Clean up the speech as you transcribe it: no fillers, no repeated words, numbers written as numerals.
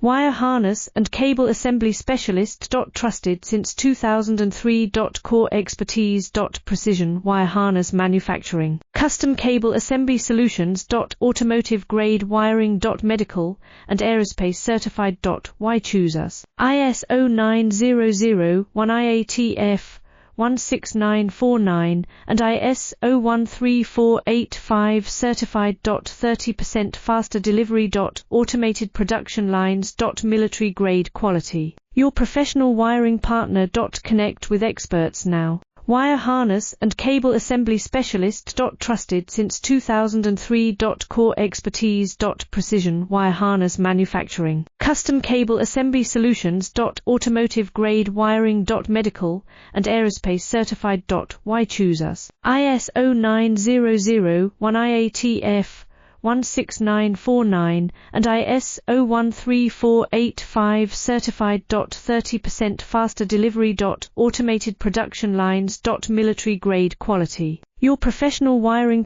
Wire harness and cable assembly specialist. Trusted since 2003. Core expertise. Precision wire harness manufacturing. Custom cable assembly solutions. Automotive grade wiring. Medical and aerospace certified. Why choose us? ISO 9001-IATF-16949 and ISO 13485 certified. 30% faster delivery. Automated production lines. Military grade quality. Your professional wiring partner. Connect with experts now. Wire harness and cable assembly specialist. Trusted since 2003. Core expertise. Precision wire harness manufacturing. Custom cable assembly solutions. Automotive grade wiring. Medical and aerospace certified. Why choose us? ISO 9001-IATF-16949 and ISO 13485 certified. 30% faster delivery. Automated production lines. Military grade quality. Your professional wiring partner.